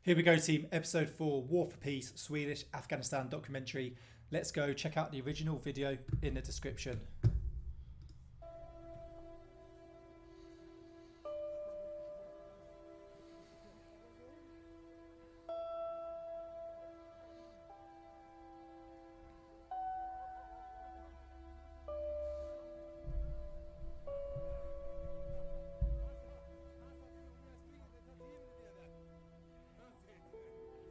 Here we go, team. Episode 4, War for Peace, Swedish Afghanistan documentary. Let's go check out the original video in the description.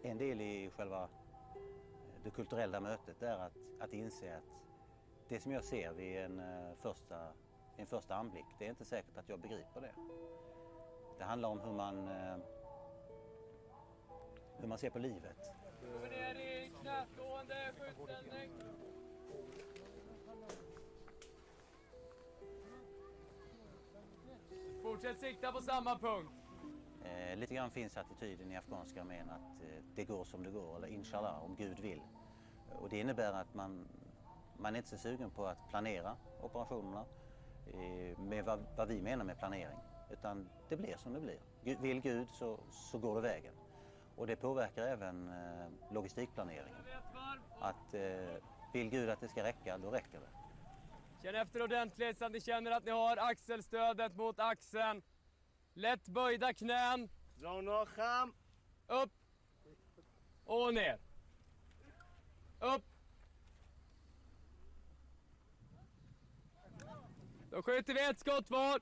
En del i själva det kulturella mötet är att inse att det som jag ser vid en första anblick, det är inte säkert att jag begriper det. Det handlar om hur man ser på livet. Kommer ner i knästående skjutställning. Fortsätt sikta på samma punkt. Lite grann finns attityden i afghanska armén att det går som det går, eller inshallah, om Gud vill. Och det innebär att man är inte så sugen på att planera operationerna med vad vi menar med planering. Utan det blir som det blir. Vill Gud så går det vägen. Och det påverkar även logistikplaneringen. Att vill Gud att det ska räcka, då räcker det. Känn efter ordentligt så att ni känner att ni har axelstödet mot axeln. Lätt böjda knän. Upp. Och ner. Upp. Då skjuter vi ett skott var.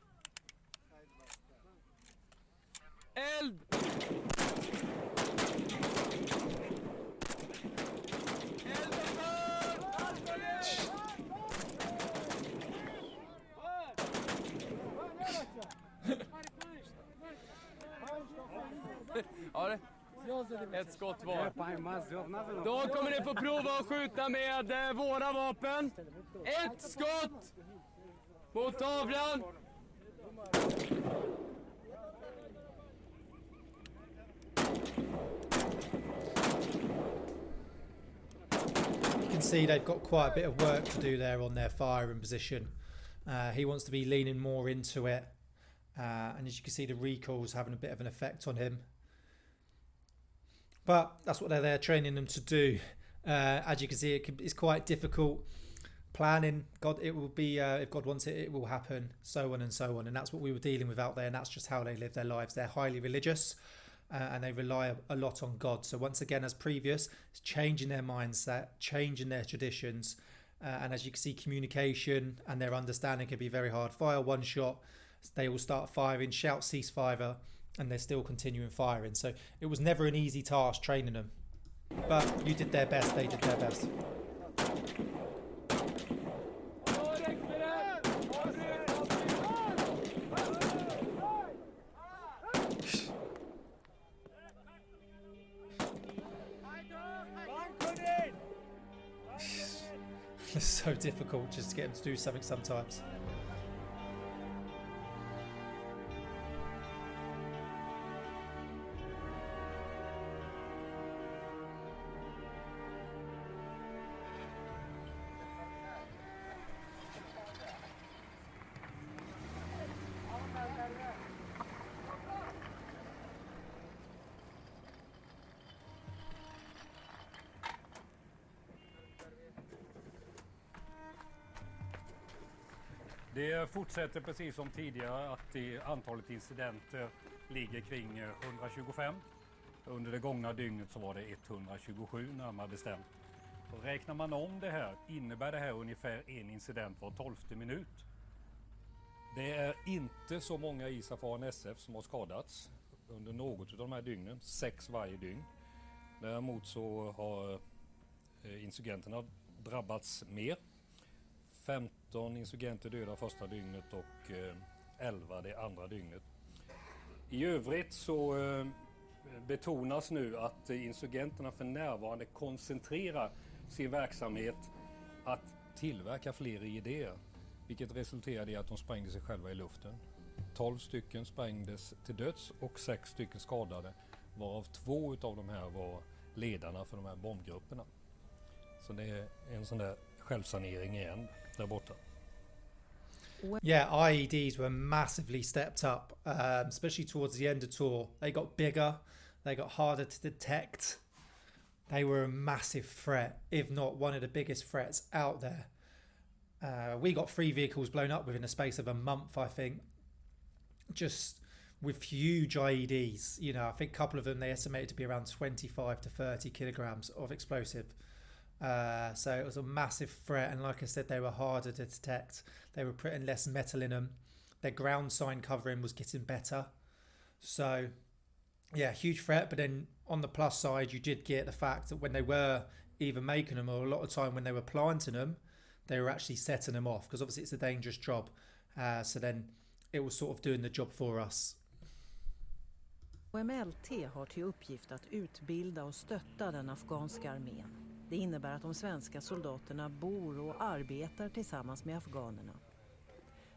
Eld. Ja, ett skott var. Då kommer ni få prova att skjuta med våra vapen. Ett skott mot tavlan. You can see they've got quite a bit of work to do there on their firing position. He wants to be leaning more into it. And as you can see, the recoil's having a bit of an effect on him. But that's what they're there training them to do. As you can see, it's quite difficult planning. God, it will be if God wants it, it will happen. So on and so on, and that's what we were dealing with out there, and that's just how they live their lives. They're highly religious, and they rely a lot on God. So once again, as previous, it's changing their mindset, changing their traditions, and as you can see, communication and their understanding can be very hard. Fire one shot, they will start firing, shout ceasefire, and they're still continuing firing. So it was never an easy task training them, but you did their best, they did their best. It's so difficult just to get them to do something sometimes. Det fortsätter precis som tidigare att antalet incidenter ligger kring 125. Under det gångna dygnet så var det 127 närmare bestämt. Och räknar man om det här innebär det här ungefär en incident var 12:e minut. Det är inte så många ISAF SF som har skadats under något av de här dygnen, 6 varje dygn. Däremot så har insurgenterna drabbats mer. 15 insurgenter döda första dygnet och 11 det andra dygnet. I övrigt så betonas nu att insurgenterna för närvarande koncentrerar sin verksamhet att tillverka fler idéer, vilket resulterade i att de sprängde sig själva i luften. 12 stycken sprängdes till döds och 6 stycken skadade, varav 2 av de här var ledarna för de här bombgrupperna. Så det är en sån där självsanering igen där borta. Yeah, IEDs were massively stepped up, especially towards the end of tour. They got bigger. They got harder to detect. They were a massive threat, if not one of the biggest threats out there. We got 3 vehicles blown up within a space of a month, I think, just with huge IEDs. You know, I think a couple of them, they estimated to be around 25 to 30 kilograms of explosive. So it was a massive threat. And like I said, they were harder to detect. They were putting less metal in them. Their ground sign covering was getting better. So, yeah, huge threat. But then on the plus side, you did get the fact that when they were either making them or a lot of time when they were planting them, they were actually setting them off, because obviously it's a dangerous job. So then it was sort of doing the job for us. OMLT har till uppgift att utbilda och stötta den afghanska armén. Det innebär att de svenska soldaterna bor och arbetar tillsammans med afghanerna.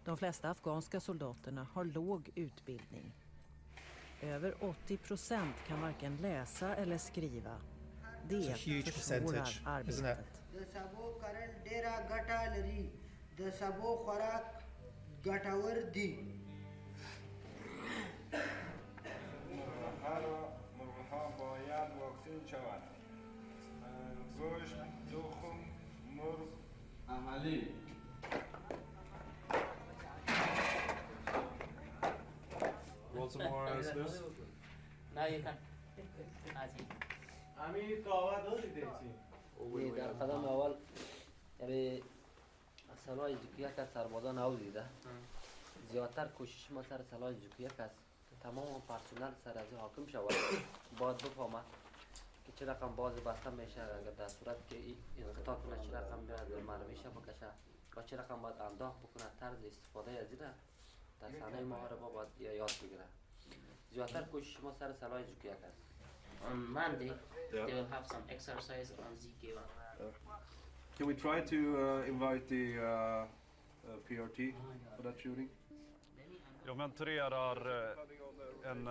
De flesta afghanska soldaterna har låg utbildning. Över 80% kan varken läsa eller skriva. Det försvårar arbetet. Want some more snus? No, you can. در قدم اول یعنی سلاح جوکیه که سربازان نودیده زیادتر کوشش ما سر سلاح جوکیه که تمام پرسنل سر از حاکم شود باید بفهمد که چه رقم باز بسته میشه اگر در صورت که انقطاع کنه چه رقم باید مرمیشه بکشه و چه رقم باید انداخت بکنه طرز استفاده از اینه در صحنه محاربه باید یاد بگیره زیادتر کوشش ما سر سلاح جوکیه است. On Monday, they will have some exercise on ZK1. Can we try to invite the PRT for that shooting? Jag mentorerar en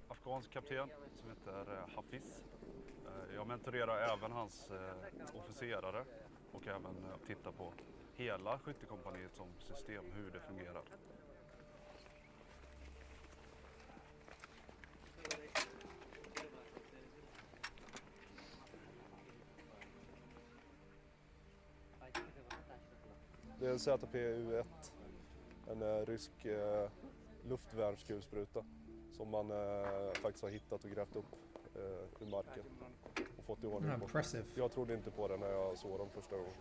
afghansk kapten som heter Hafiz. Jag mentorerar även hans officerare och även tittar på hela skyttekompaniet som system, hur det fungerar. Det är en ZPU-1, en rysk luftvärnskulspruta som man faktiskt har hittat och grävt upp ur marken och fått i ordning på. Jag trodde inte på det när jag såg dem första gången.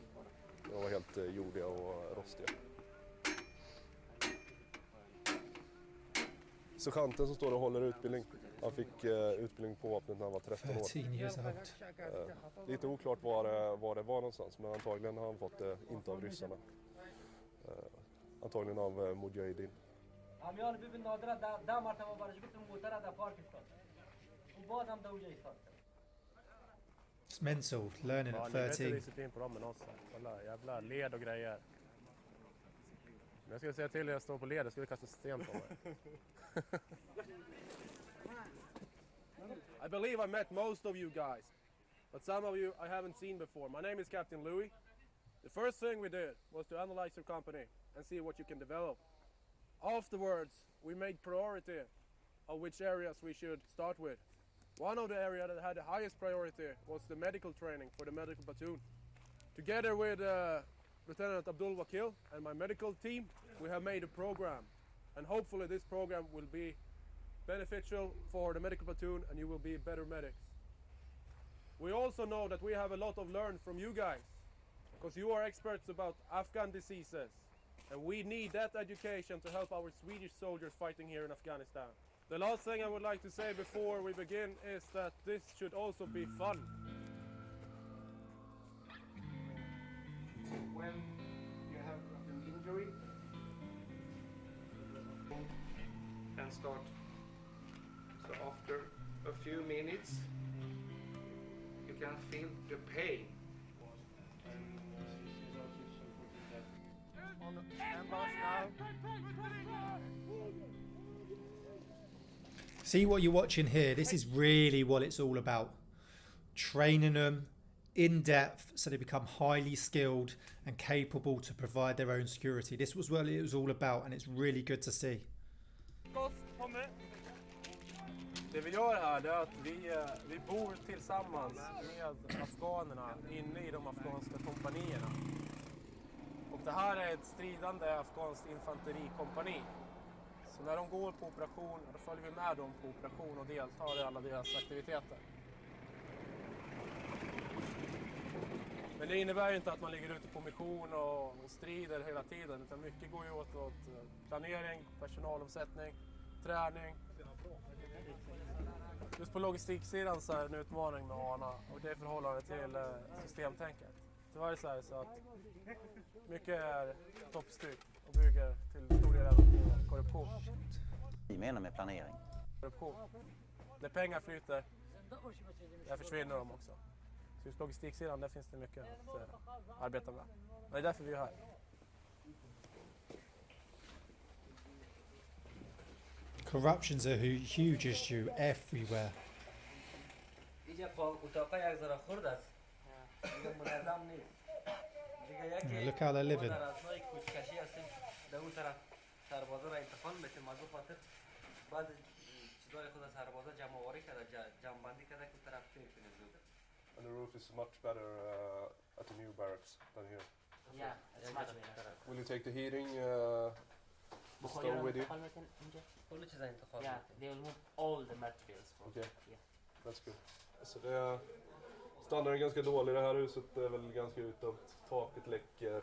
De var helt jordiga och rostiga. Sergeanten som står och håller utbildning, han fick utbildning på vapnet när han var 13 år. Lite oklart var det var någonstans, men antagligen har han fått det inte av ryssarna. Antagligen av Mujahedin. It's mental, learning at 13. Jävla led och grejer. Jag skulle säga till att jag står på led, jag skulle kasta sten på mig. I believe I met most of you guys, but some of you I haven't seen before. My name is Captain Louis. The first thing we did was to analyze your company and see what you can develop. Afterwards, we made priority of which areas we should start with. One of the areas that had the highest priority was the medical training for the medical platoon. Together with Lieutenant Abdul Wakil and my medical team, we have made a program, and hopefully this program will be beneficial for the medical platoon and you will be better medics. We also know that we have a lot of learned from you guys, because you are experts about Afghan diseases, and we need that education to help our Swedish soldiers fighting here in Afghanistan. The last thing I would like to say before we begin is that this should also be fun. When you have an injury and start, so after a few minutes you can feel the pain. On the ambush now. See what you're watching here. This is really what it's all about. Training them in depth so they become highly skilled and capable to provide their own security. This was what it was all about, and it's really good to see. Det vi gör här är att vi bor tillsammans med afghanerna inne i de afghanska kompanierna. Och det här är ett stridande afghanskt infanterikompani. Så när de går på operation, då följer vi med dem på operation och deltar i alla deras aktiviteter. Men det innebär inte att man ligger ute på mission och strider hela tiden, utan mycket går ju åt planering, personalomsättning, träning. Just på logistiksidan så är det en utmaning med ANA och det är förhållande till systemtänket. Tyvärr så är det så att mycket är toppstyrt och bygger till stor del på korruption. Vi menar med planering. Korruption. När pengar flyter, där försvinner de också. Så just logistiksidan, där finns det mycket att arbeta med. Men det är därför vi är här. Corruption's a huge issue everywhere. Look how they're living. And the roof is much better at the new barracks than here. Yeah, it's much better. Will you take the heating stove with you? Yeah, they will move all the materials. Okay, yeah. That's good. Så standarden är ganska dålig i det här huset, det är väl ganska utdömt. Taket läcker,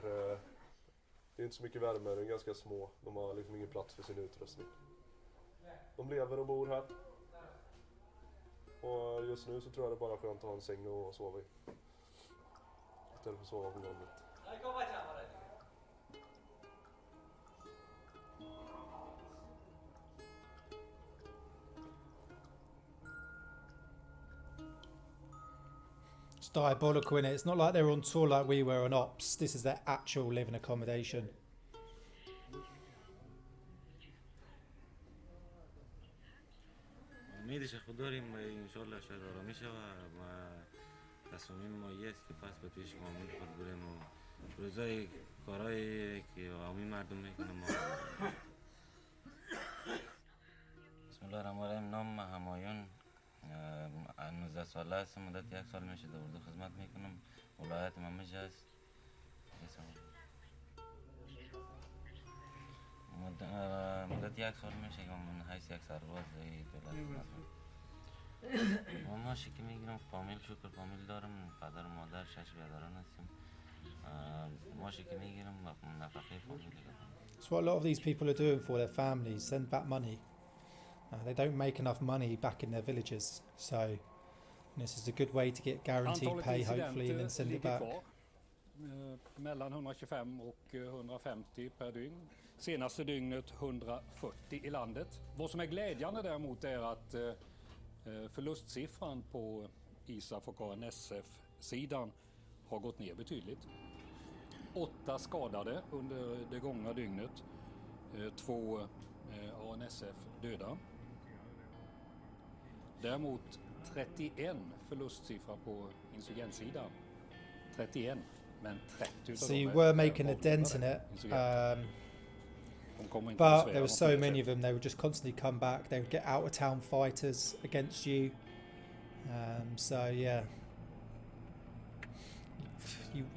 det är inte så mycket värme, de är ganska små. De har liksom ingen plats för sin utrustning. De lever och bor här. Och just nu så tror jag det bara är skönt att ha en säng och sova i. Istället för att sova på golvet. It's diabolical, innit? It's not like they're on tour like we were on Ops. This is their actual living accommodation. امیدش داریم انشالله شاید آرامی شود و تصمیم ما است که پس به پیش معمول خود بریم و روزای کارهایی که عامی مردم میکنه ما. بسم الله الرحمن الرحیم. نام همایون، 19 ساله است، مدت 1 سال میشه در اردو خدمت میکنم. ولایت ممج است. مدت 1 سال میشه که من حیث یک سرباز دولت خدمت میکنم. ماشی که میگیرم فامیل، شکر فامیل دارم، پدر و مادر 6 برادران هستیم. ماشی که میگیرم نفقه فامیل دارم. That's what a lot of these people are doing for their families, send back money. They don't make enough money back in their villages, so this is a good way to get guaranteed pay hopefully and then send it back. Mellan 125 och 150 per dygn. Senaste dygnet 140 i landet. Vad som är glädjande däremot är att förlustsiffran på ISAF och ANSF-sidan har gått ner betydligt. 8 skadade under det gångna dygnet. 2 ANSF döda. Däremot 31 förlustsiffra på insurgentsidan. 31, men 30 So you were making a dent in it, but there were so many of them, they would just constantly come back. They would get out of town fighters against you. So yeah,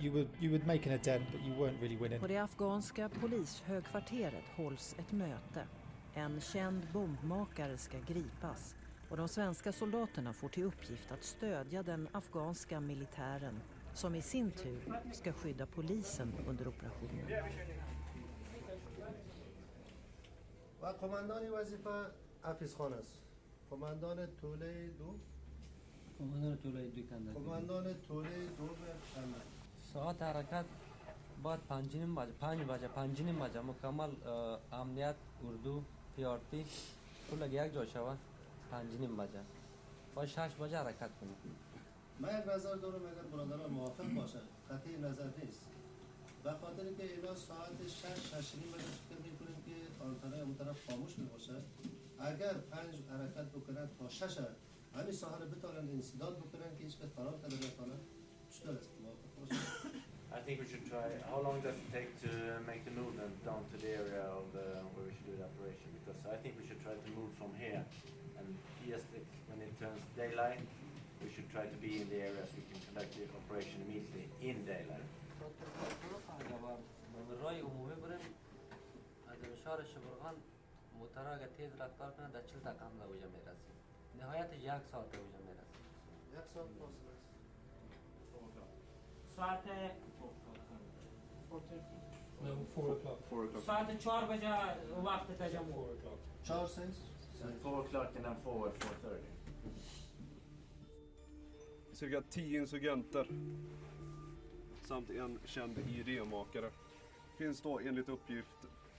you were making a dent, but you weren't really winning. På det afghanska polishögkvarteret hålls ett möte. En känd bombmakare ska gripas och de svenska soldaterna får till uppgift att stödja den afghanska militären som i sin tur ska skydda polisen under operationen. و قماندان وظیفه حفیظ خان است. قماندان توله دو قماندان توله دو بفرمایید. ساعت حرکت بعد 5 بجه مکمل امنیت اردو پیارتی کل یک جا شود 5 بجه با 6 بجه حرکت کنیم. من یک نظر دارم اگر برادران موافق باشن، قطعی نظر نیست. به خاطر که اینا ساعت 6 بجه فکر میکنیم که آنتنای اون طرف خاموش میباشه. اگر 5 حرکت بکنن تا 6 همین ساحه بتونن انسداد بکنن که هیچ کس فرار کنه نکنه. چطور است؟ موافق باشن؟ I think we should try. How long does it take to make the movement down to the area of where we should do the operation? Because I think we should try to move from here and when it turns daylight, we should try to be in the areas we can conduct the operation immediately in daylight. ساعت 4 o'clock. ساعت 4 بجا وقت تجمع 4 says? 4 o'clock and then forward 4:30. Cirka 10 insurgenter samt en känd idémakare finns då enligt uppgift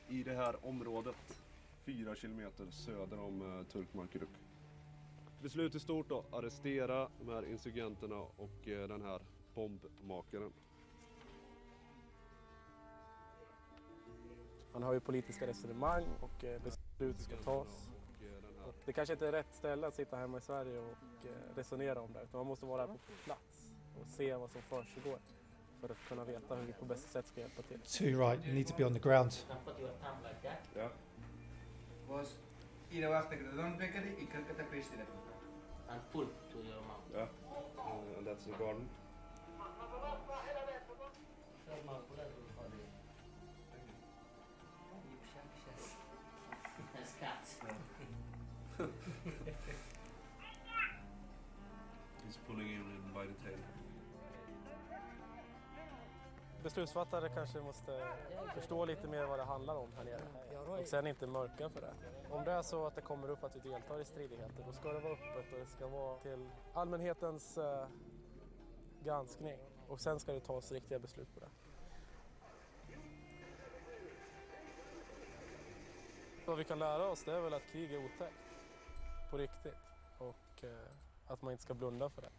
i det här området 4 kilometer söder om Turkmarkruk. Beslut är stort då, arrestera de här insurgenterna och den här bombmakaren. Man har ju politiska resonemang och beslut ska tas. Och det kanske inte är rätt ställe att sitta hemma i Sverige och resonera om det, utan man måste vara här på plats och se vad som försiggår för att kunna veta hur vi på bästa sätt ska hjälpa till. Too right, you need to be on the ground. Ja. and pull to your mouth. Ja. And that's the garden. That's cats. He's pulling him in by the tail. Beslutsfattare kanske måste förstå lite mer vad det handlar om här nere och sen inte mörka för det. Om det är så att det kommer upp att vi deltar i stridigheter, då ska det vara öppet och det ska vara till allmänhetens granskning och sen ska det tas riktiga beslut på det. Vad vi kan lära oss, det är väl att krig är otäckt på riktigt och att man inte ska blunda för det.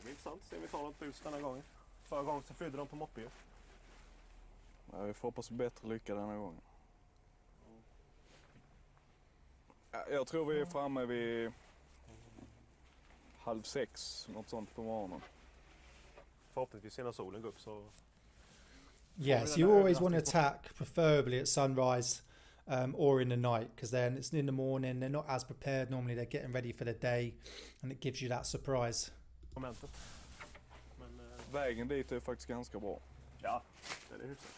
Det är intressant, se om vi tar något bus denna gången. Förra gången så flydde de på moppe. Ja, vi får hoppas bättre lycka denna gången. Ja, jag tror vi är framme vid 5:30, något sånt på morgonen. Förhoppningsvis innan solen går upp så... Yes, you always want to attack, preferably at sunrise or in the night, because then it's in the morning, they're not as prepared normally, they're getting ready for the day, and it gives you that surprise. Momentet. Men, vägen dit är faktiskt ganska bra. Ja, det är hyfsat.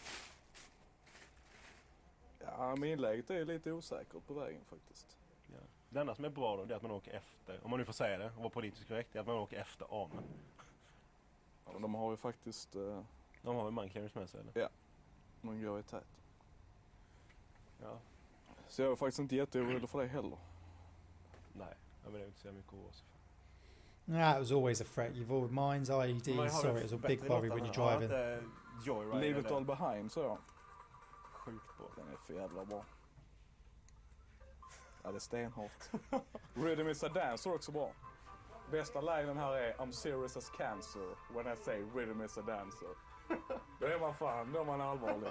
Ja, men inlägget är lite osäkert på vägen faktiskt. Ja. Det enda som är bra då är att man åker efter, om man nu får säga det och vara politiskt korrekt, är att man åker efter armen. Ja, de har ju faktiskt... De har ju manclearance med sig eller? Ja, de går i tät. Ja. Så jag är faktiskt inte jätteorolig för det heller. Nej, men det är inte så mycket att se. Nah, it was always a threat. You've always mine's IED. Sorry, it was a big worry when you're driving. Leave it all behind, så. Sjukt bra. Den är för jävla bra. Ja, det är stenhårt. Rhythm is a dancer också bra. Bästa linen här är I'm serious as cancer when I say rhythm is a dancer. Då är man fan, då är man allvarlig.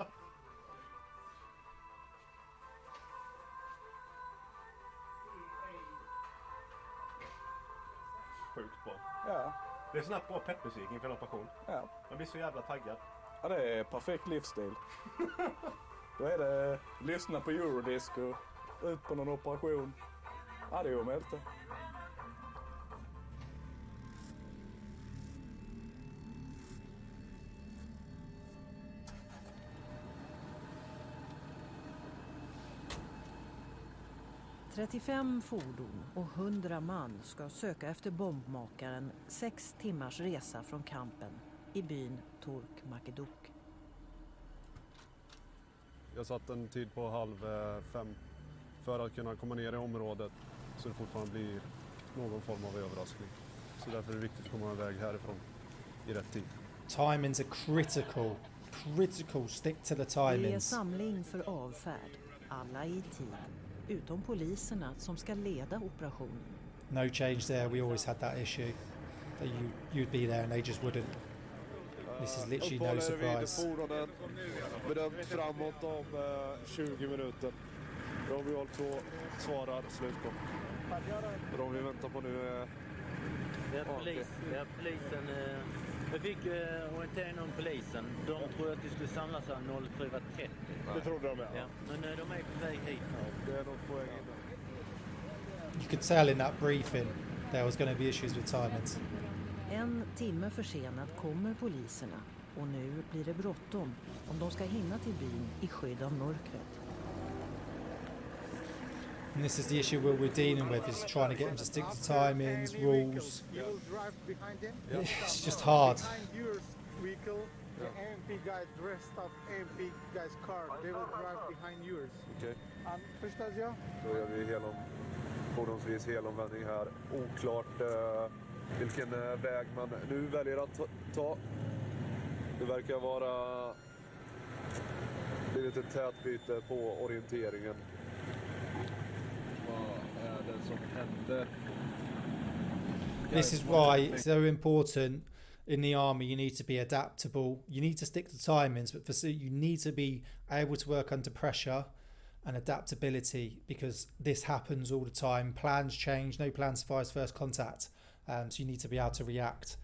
Sjukt bra. Ja. Det är sån här bra peppmusik inför en operation. Ja. Man blir så jävla taggad. Ja, det är perfekt livsstil. Då är det lyssna på Eurodisco, ut på någon operation. Ja, det är omöjligt det. ...35 fordon och 100 man ska söka efter bombmakaren 6 timmars resa från kampen i byn Turkmarkruk. Jag satt en tid på 4:30 för att kunna komma ner i området så det fortfarande blir någon form av överraskning. Så därför är det viktigt att komma iväg härifrån i rätt tid. Timings are critical. Stick to the Det är timings. samling för avfärd, alla i tid, utom poliserna som ska leda operationen. No change there. We always had that issue that you'd be there and they just wouldn't. This is literally no surprise. Fordonet bedömt framåt om 20 minuter. De vi håller på svarar slut på. De vi väntar på nu är... Det är polisen. Vi fick orientering om polisen. De tror att de skulle samlas här 04.30. Det trodde de, ja. Men de är på väg hit nu. Det är nog på väg in. You could tell in that briefing there was going to be issues with timings. En timme försenat kommer poliserna och nu blir det bråttom om de ska hinna till byn i skydd av mörkret. And this is the issue we're dealing with, is trying to get them to stick to timings, rules. It's just hard. The AMP guy dressed up AMP guy's car. They will drive behind yours. Okej. Förstås jag? Då gör vi fordonsvis helomvändning här. Oklart vilken väg man nu väljer att ta. Det verkar vara blivit ett tätbyte på orienteringen. Vad är det som händer? This is why it's so important in the army. You need to be adaptable. You need to stick to timings, but you need to be able to work under pressure and adaptability, because this happens all the time. Plans change. No plan survives first contact. So you need to be able to react.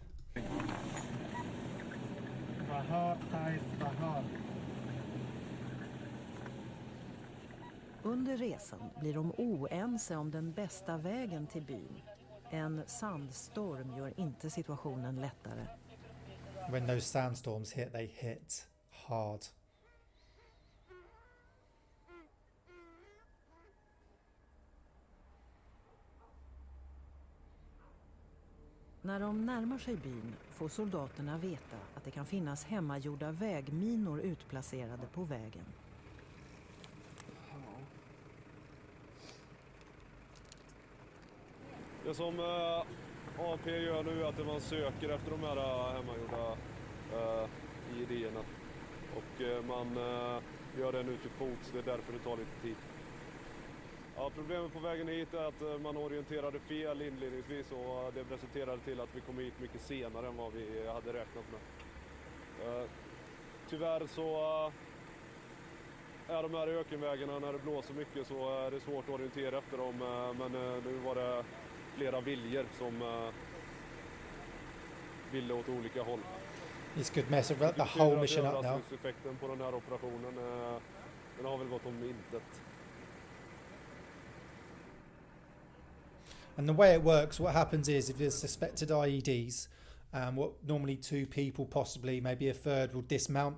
Under resan blir de oense om den bästa vägen till byn. En sandstorm gör inte situationen lättare. When those sandstorms hit, they hit hard. När de närmar sig byn får soldaterna veta att det kan finnas hemmagjorda vägminor utplacerade på vägen. Det som AP gör nu är att man söker efter de här hemmagjorda idéerna. Och man gör det nu till fots, det är därför det tar lite tid. Ja, problemet på vägen hit är att man orienterade fel inledningsvis och det resulterade till att vi kom hit mycket senare än vad vi hade räknat med. Tyvärr så är de här ökenvägarna, när det blåser mycket så är det svårt att orientera efter dem, men nu var det flera viljor som ville åt olika håll. This could mess up the whole mission up now. Överraskningseffekten på den här operationen den har väl gått om intet. And the way it works, what happens is if there's suspected IEDs, what normally two people, possibly maybe a third, will dismount.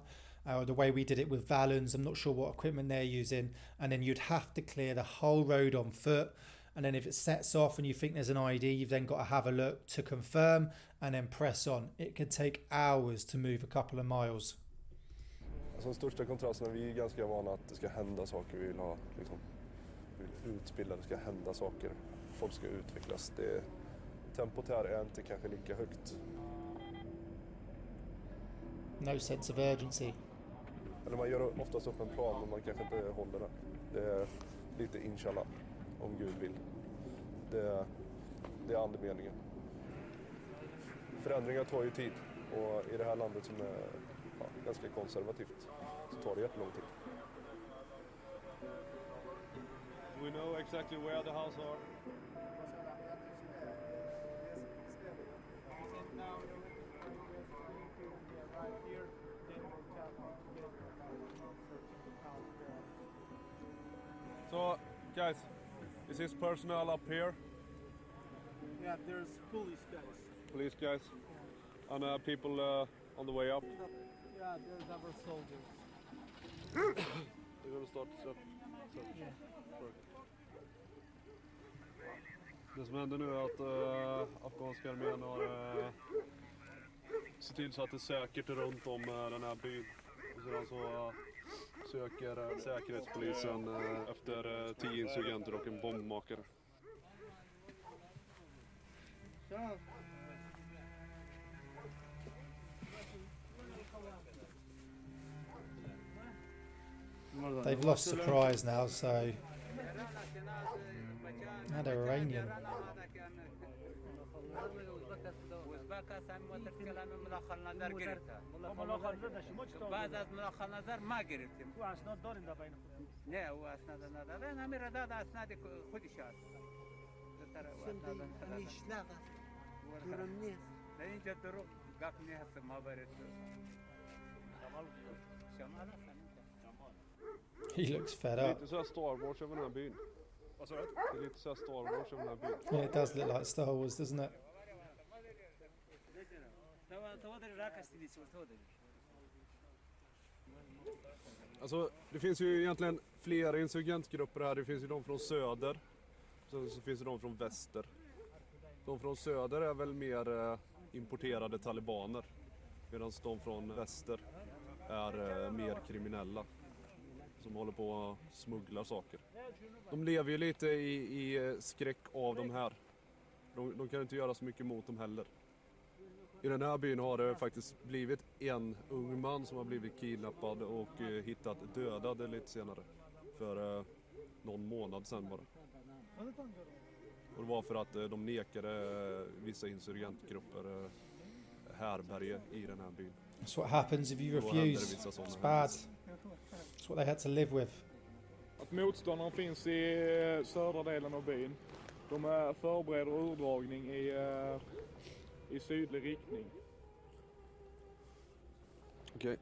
The way we did it with Valens, I'm not sure what equipment they're using, and then you'd have to clear the whole road on foot. And then if it sets off and you think there's an IED, you've then got to have a look to confirm and then press on. It could take hours to move a couple of miles. Alltså, den största kontrasten är vi är ganska vana att det ska hända saker. Vi vill ha liksom, utbilda, det ska hända saker. Folk ska utvecklas. Tempot här är inte kanske lika högt. No sense of urgency. Eller man gör oftast upp en plan men man kanske inte håller den. Det är lite inshallah, om Gud vill. Det är andemeningen. Förändringar tar ju tid och i det här landet som är ganska konservativt så tar det jättelång tid. We know exactly where the house are. So, guys, is this personnel up here? Yeah, there's police guys. Police guys? And people on the way up? Yeah, there's our soldiers. We're gonna start search. Yeah. Det som händer nu är att afghanska armén har sett till så att det är säkert runt om den här byn. Och sedan så söker säkerhetspolisen efter 10 insurgenter och en bombmakare. They've lost surprise now, so now they're Iranian. وقت موتر کلام ملاخال نظر گرفته ملاخال نظر شما چطور بعد از ملاخال نظر ما گرفتیم او اسناد دارین در بین خودتون نه او اسناد نداره همین رداد اسناد خودش است میشناق دروغ نیست نه اینجا دروغ گپ نیست ما برد شمال He looks fed up. Lite så här Star Wars över den här byn. Vad sa du? Det är lite så här Star Wars över den här byn. Yeah, it does look like Star Wars, doesn't it? Alltså, det finns ju egentligen flera insurgentgrupper här. Det finns ju de från söder. Så finns det de från väster. De från söder är väl mer importerade talibaner. Medan de från väster är mer kriminella. Som håller på att smuggla saker. De lever ju lite i skräck av de här. De kan inte göra så mycket mot dem heller. I den här byn har det faktiskt blivit en ung man som har blivit kidnappad och hittat dödad lite senare. För någon månad sedan bara. Och det var för att de nekade vissa insurgentgrupper härberge i den här byn. That's what happens if you refuse. It's bad. It's what they had to live with. Att motståndaren finns i södra delen av byn. De förbereder urdragning i sydlig riktning. Okej.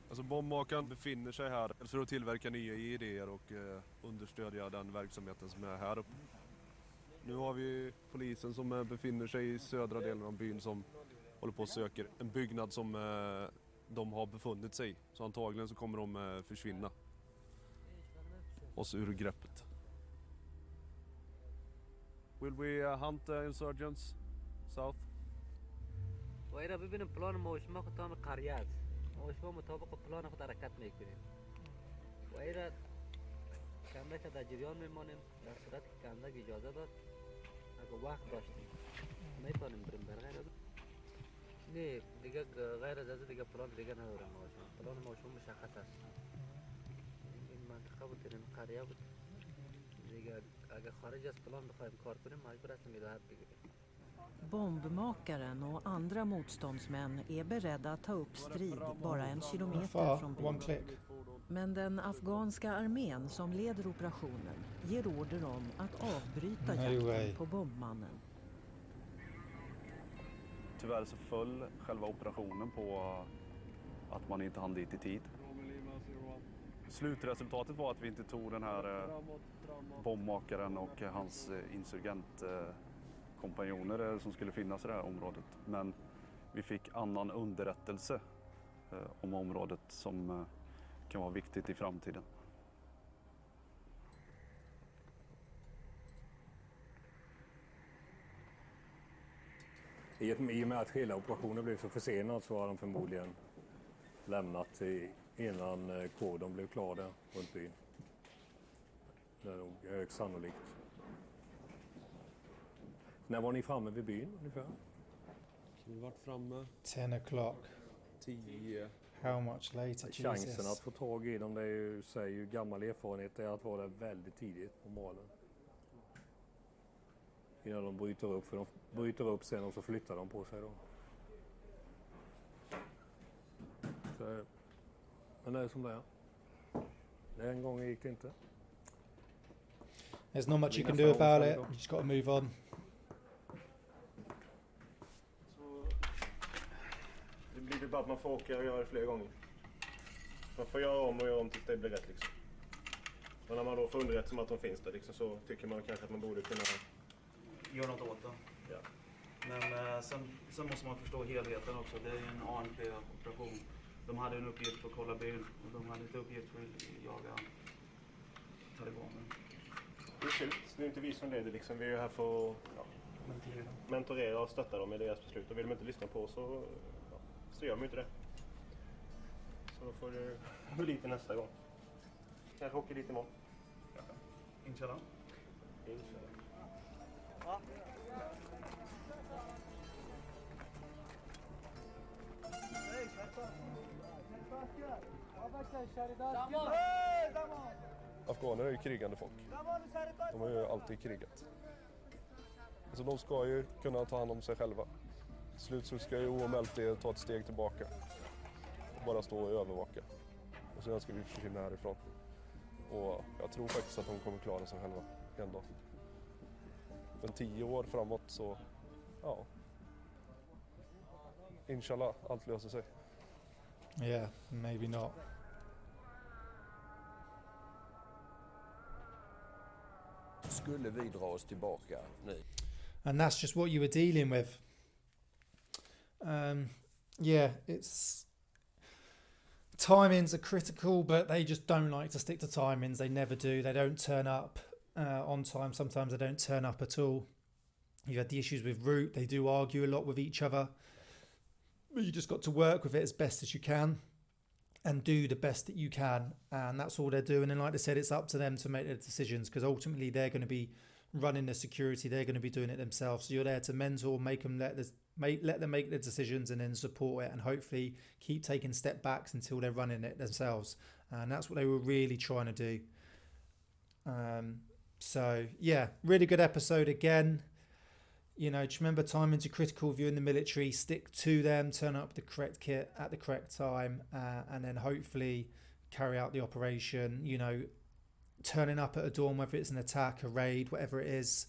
Alltså bombmakaren befinner sig här för att tillverka nya idéer och understödja den verksamheten som är här uppe. Nu har vi polisen som befinner sig i södra delen av byn som håller på och söker en byggnad som de har befunnit sig i. Så antagligen så kommer de försvinna oss ur greppet. Will we hunt insurgents south? وإذا ببين بلان موشما خطام قريات موشما مطابق بلان خود حرکت میکنیم وإذا کندک در جریان میمانیم در صورت که کندک اجازه داد اگه وقت داشتیم میتونیم بریم در غیر از نه دیگه غیر از دیگه پلان دیگه ندارم موشما پلان موشما مشخص است این منطقه بود این قریه بود دیگه اگه خارج از پلان بخوایم کار کنیم مجبور هستیم راحت بگیریم. Bombmakaren och andra motståndsmän är beredda att ta upp strid bara en kilometer från byn. Men den afghanska armén som leder operationen ger order om att avbryta jakten på bombmannen. Tyvärr så föll själva operationen på att man inte hann dit i tid. Slutresultatet var att vi inte tog den här bombmakaren och hans insurgentkompanjoner som skulle finnas i det här området. Men vi fick annan underrättelse om området som kan vara viktigt i framtiden. I och med att hela operationen blev så försenad så har de förmodligen lämnat innan koden blev klar där runt byn. Det är nog högst sannolikt. När var ni framme vid byn ungefär? Vi varit framme 10 o'clock. 10. How much later? Chansen Jesus. att få tag i dem, det är ju, säger ju gammal erfarenhet, är att vara där väldigt tidigt på morgonen. Innan de bryter upp, för de bryter upp sen och så flyttar de på sig då. Så, men det är som det är. Den gången gick det inte. There's not much you can do about it. You just got to move on. Det blir ju bara att man får åka och göra det fler gånger. Man får göra om tills det blir rätt liksom. Och när man då får underrätt som att de finns där liksom, så tycker man kanske att man borde kunna göra något åt det. Ja. Men sen måste man förstå helheten också. Det är ju en ANP-operation. De hade en uppgift för att kolla byn och de hade inte uppgift för att jaga talibaner. Det är slut. Det är inte vi som leder liksom. Vi är ju här för att mentorera och stötta dem i deras beslut. Och vill de inte lyssna på så gör de inte det. Så då får du bli lite nästa gång. Kanske åker dit imorgon. Inshallah. Inshallah. Ja. afghaner är ju krigande folk. De har ju alltid krigat. Så de ska ju kunna ta hand om sig själva. Till slut så ska ju OMLT ta ett steg tillbaka. Och bara stå och övervaka. Och sen ska vi försvinna härifrån. Och jag tror faktiskt att de kommer klara sig själva en dag. Men 10 år framåt så, ja. Inshallah, allt löser sig. Yeah, maybe not. Skulle vi dra oss tillbaka nu? And that's just what you were dealing with. Yeah, timings are critical, but they just don't like to stick to timings. They never do. They don't turn up on time. Sometimes they don't turn up at all. You had the issues with route. They do argue a lot with each other. But you just got to work with it as best as you can and do the best that you can. And that's all they're doing. And like I said, it's up to them to make their decisions, because ultimately they're going to be running the security. They're going to be doing it themselves. So you're there to mentor, make them let them make their decisions and then support it, and hopefully keep taking step backs until they're running it themselves. And that's what they were really trying to do. So yeah, really good episode again. You know, just remember, timings are critical if you're in the military. Stick to them, turn up the correct kit at the correct time, and then hopefully carry out the operation. You know, turning up at a dawn, whether it's an attack, a raid, whatever it is,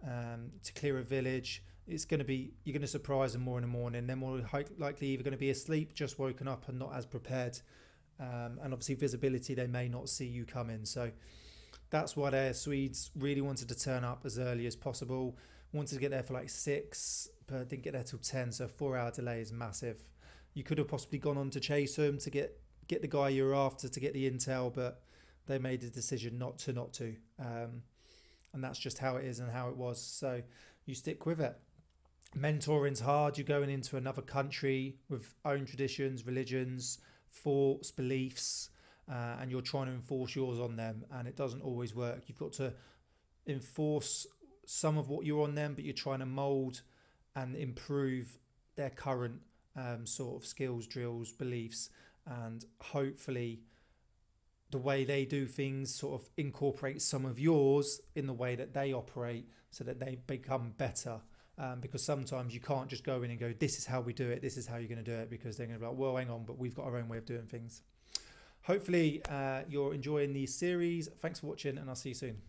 to clear a village. It's going to be, you're going to surprise them more in the morning. They're more likely either going to be asleep, just woken up and not as prepared. And obviously visibility, they may not see you coming. So that's why the Swedes really wanted to turn up as early as possible. Wanted to get there for like 6, but didn't get there till 10. So a 4-hour delay is massive. You could have possibly gone on to chase them to get the guy you're after, to get the intel, but they made the decision not to. And that's just how it is and how it was. So you stick with it. Mentoring's hard. You're going into another country with own traditions, religions, thoughts, beliefs, and you're trying to enforce yours on them, and it doesn't always work. You've got to enforce some of what you're on them, but you're trying to mold and improve their current sort of skills, drills, beliefs, and hopefully the way they do things sort of incorporate some of yours in the way that they operate, so that they become better. Because sometimes you can't just go in and go, this is how we do it, this is how you're going to do it, because they're going to be like, well, hang on, but we've got our own way of doing things. Hopefully you're enjoying the series. Thanks for watching, and I'll see you soon.